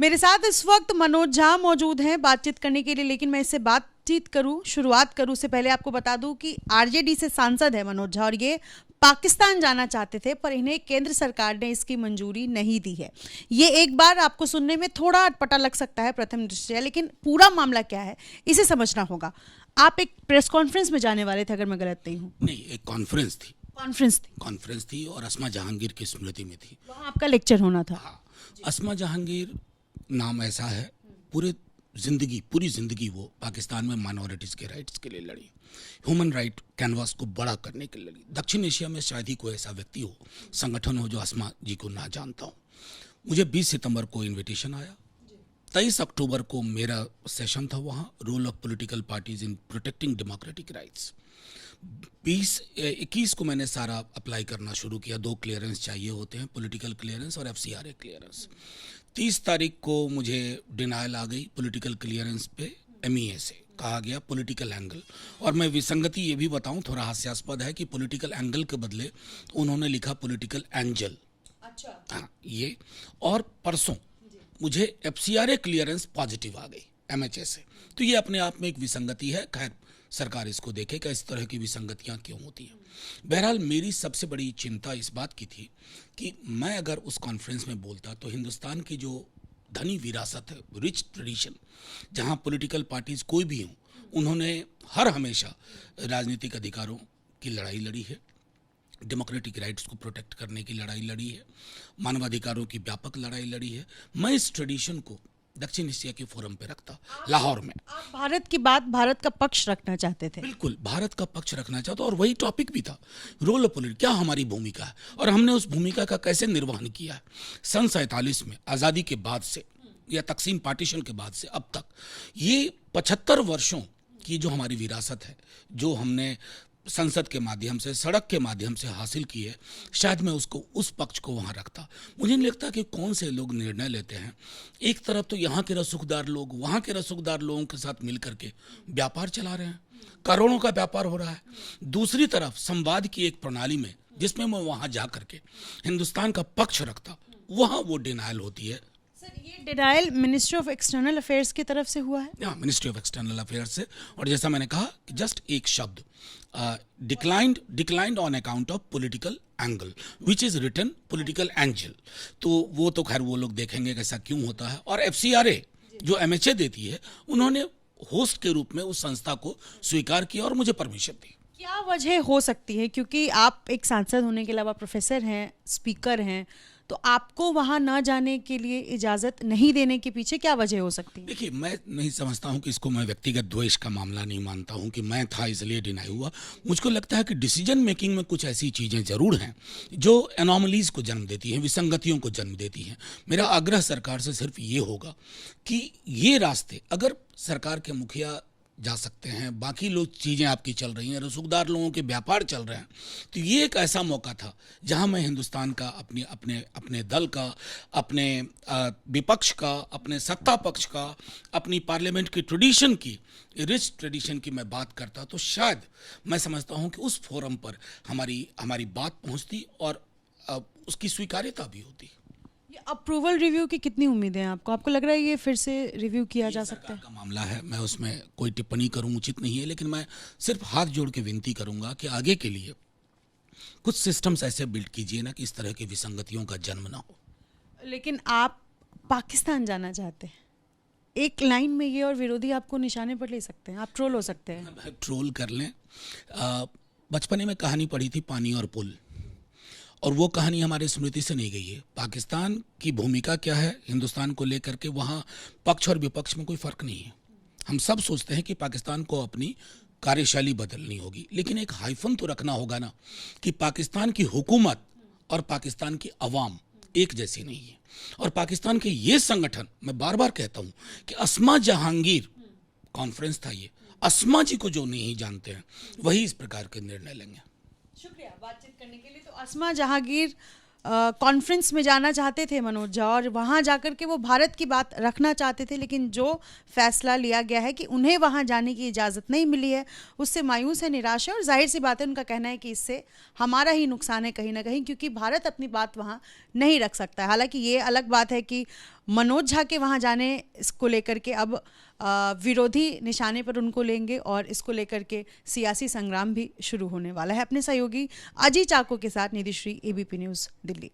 मेरे साथ इस वक्त मनोज झा मौजूद हैं बातचीत करने के लिए, लेकिन मैं इससे शुरुआत करूं से पहले आपको बता दूं कि आरजेडी से सांसद है मनोज झा और ये पाकिस्तान जाना चाहते थे, पर इन्हें केंद्र सरकार ने इसकी मंजूरी नहीं दी है। ये एक बार आपको सुनने में थोड़ा अटपटा लग सकता है प्रथम दृष्टया, लेकिन पूरा मामला क्या है इसे समझना होगा। आप एक प्रेस कॉन्फ्रेंस में जाने वाले थे, अगर मैं गलत नहीं हूँ। नहीं, एक कॉन्फ्रेंस थी और अस्मा जहांगीर की स्मृति में थी। वहाँ आपका लेक्चर होना था। हाँ, अस्मा जहांगीर नाम ऐसा है, पूरी जिंदगी वो पाकिस्तान में माइनॉरिटीज़ के राइट्स के लिए लड़ी, ह्यूमन राइट कैनवास को बड़ा करने के लिए लड़ी। दक्षिण एशिया में शायद ही कोई ऐसा व्यक्ति हो, संगठन हो जो अस्मा जी को ना जानता हो। मुझे 20 सितंबर को इनविटेशन आया, 23 अक्टूबर को मेरा सेशन था वहाँ, role of political parties in protecting democratic rights. 21 को मैंने सारा अप्लाई करना शुरू किया। 2 क्लियरेंस चाहिए होते हैं, पॉलिटिकल क्लियरेंस और FCRA क्लियरेंस। 30 तारीख को मुझे डिनायल आ गई पॉलिटिकल क्लियरेंस पे। MEA से कहा गया पॉलिटिकल एंगल, और मैं विसंगति ये भी बताऊं, थोड़ा हास्यास्पद है कि पॉलिटिकल एंगल के बदले उन्होंने लिखा पॉलिटिकल एंजल। अच्छा। हाँ, ये। और परसों मुझे FCRA क्लियरेंस पॉजिटिव आ गई MHA से। तो ये अपने आप में एक विसंगति है। खैर, सरकार इसको देखे कि इस तरह की विसंगतियां क्यों होती हैं। बहरहाल, मेरी सबसे बड़ी चिंता इस बात की थी कि मैं अगर उस कॉन्फ्रेंस में बोलता तो हिंदुस्तान की जो धनी विरासत है, रिच ट्रेडिशन, जहां पॉलिटिकल पार्टीज कोई भी हों, उन्होंने हमेशा राजनीतिक अधिकारों की लड़ाई लड़ी है, डेमोक्रेटिक राइट्स को प्रोटेक्ट करने की लड़ाई लड़ी है, मानवाधिकारों की व्यापक लड़ाई लड़ी है। मैं इस ट्रेडिशन को दक्षिण एशिया के फोरम पे रखता, लाहौर में। आप भारत का पक्ष रखना चाहते थे? बिल्कुल, भारत का पक्ष रखना चाहता, और वही टॉपिक भी था, रोल ऑफ पॉलिटिक्स, क्या हमारी भूमिका है और हमने उस भूमिका का कैसे निर्वहन किया है। सन 47 में आज़ादी के बाद से या तकसीम पार्टीशन के बाद से अब तक ये 75 वर्षों की जो हमारी विरासत है, जो हमने संसद के माध्यम से, सड़क के माध्यम से हासिल की है, शायद मैं उसको, उस पक्ष को वहाँ रखता। मुझे नहीं लगता कि कौन से लोग निर्णय लेते हैं। एक तरफ तो यहाँ के रसूखदार लोग वहाँ के रसूखदार लोगों के साथ मिल करके व्यापार चला रहे हैं, करोड़ों का व्यापार हो रहा है। दूसरी तरफ संवाद की एक प्रणाली में, जिसमें मैं वहाँ जा करके हिंदुस्तान का पक्ष रखता, वहाँ वो डिनायल होती है। सर, ये denial ministry of external affairs की तरफ से हुआ है? हाँ, मिनिस्ट्री ऑफ एक्सटर्नल अफेयर्स से। और जैसा मैंने कहा कि जस्ट एक शब्द, declined on account of political angle which is written political angel. तो वो तो खैर वो लोग देखेंगे कैसा क्यों होता है। और FCRA जो MHA देती है, उन्होंने होस्ट के रूप में उस संस्था को स्वीकार किया और मुझे परमिशन दी। क्या वजह हो सकती है, क्योंकि आप एक सांसद होने के अलावा प्रोफेसर हैं, स्पीकर हैं, तो आपको वहां ना जाने के लिए इजाजत नहीं देने के पीछे क्या वजह हो सकती है? देखिए, मैं नहीं समझता हूं कि इसको मैं व्यक्तिगत द्वेष का मामला नहीं मानता हूं कि मैं था इसलिए डिनाई हुआ। मुझको लगता है कि डिसीजन मेकिंग में कुछ ऐसी चीज़ें ज़रूर हैं जो एनॉमलीज को जन्म देती हैं, विसंगतियों को जन्म देती हैं। मेरा आग्रह सरकार से सिर्फ ये होगा कि ये रास्ते अगर सरकार के मुखिया जा सकते हैं, बाकी लोग चीज़ें आपकी चल रही हैं, रसूखदार लोगों के व्यापार चल रहे हैं, तो ये एक ऐसा मौका था जहां मैं हिंदुस्तान का, अपने दल का, अपने विपक्ष का, अपने सत्ता पक्ष का, अपनी पार्लियामेंट की ट्रेडिशन की, रिच ट्रेडिशन की मैं बात करता, तो शायद मैं समझता हूं कि उस फोरम पर हमारी बात पहुंचती और उसकी स्वीकार्यता भी होती। अप्रूवल रिव्यू की कितनी उम्मीद है आपको? आपको लग रहा है ये फिर से रिव्यू किया जा सकता है? का मामला है, मैं उसमें कोई टिप्पणी करूं उचित नहीं है, लेकिन मैं सिर्फ हाथ जोड़ के विनती करूंगा कि आगे के लिए कुछ सिस्टम्स ऐसे बिल्ड कीजिए ना कि इस तरह की विसंगतियों का जन्म ना हो। लेकिन आप पाकिस्तान जाना चाहते हैं, एक लाइन में ये, और विरोधी आपको निशाने पर ले सकते हैं, आप ट्रोल हो सकते हैं। ट्रोल कर लें। बचपने में कहानी पढ़ी थी पानी और पुल, और वो कहानी हमारे स्मृति से नहीं गई है। पाकिस्तान की भूमिका क्या है हिंदुस्तान को लेकर के, वहाँ पक्ष और विपक्ष में कोई फर्क नहीं है। हम सब सोचते हैं कि पाकिस्तान को अपनी कार्यशैली बदलनी होगी, लेकिन एक हाइफन तो रखना होगा ना कि पाकिस्तान की हुकूमत और पाकिस्तान की अवाम एक जैसी नहीं है। और पाकिस्तान के ये संगठन, मैं बार बार कहता हूँ कि अस्मा जहांगीर कॉन्फ्रेंस था ये, अस्मा जी को जो नहीं जानते हैं वही इस प्रकार के निर्णय लेंगे। शुक्रिया बातचीत करने के लिए। तो अस्मा जहांगीर कॉन्फ्रेंस में जाना चाहते थे मनोज झा, और वहाँ जाकर के वो भारत की बात रखना चाहते थे, लेकिन जो फैसला लिया गया है कि उन्हें वहाँ जाने की इजाज़त नहीं मिली है, उससे मायूस है, निराश है। और जाहिर सी बात है, उनका कहना है कि इससे हमारा ही नुकसान है कहीं ना कहीं, क्योंकि भारत अपनी बात वहाँ नहीं रख सकता है। हालांकि ये अलग बात है कि मनोज झा के वहाँ जाने इसको लेकर के अब विरोधी निशाने पर उनको लेंगे और इसको लेकर के सियासी संग्राम भी शुरू होने वाला है। अपने सहयोगी अजय चाको के साथ निधिश्री, एबीपी न्यूज़, दिल्ली।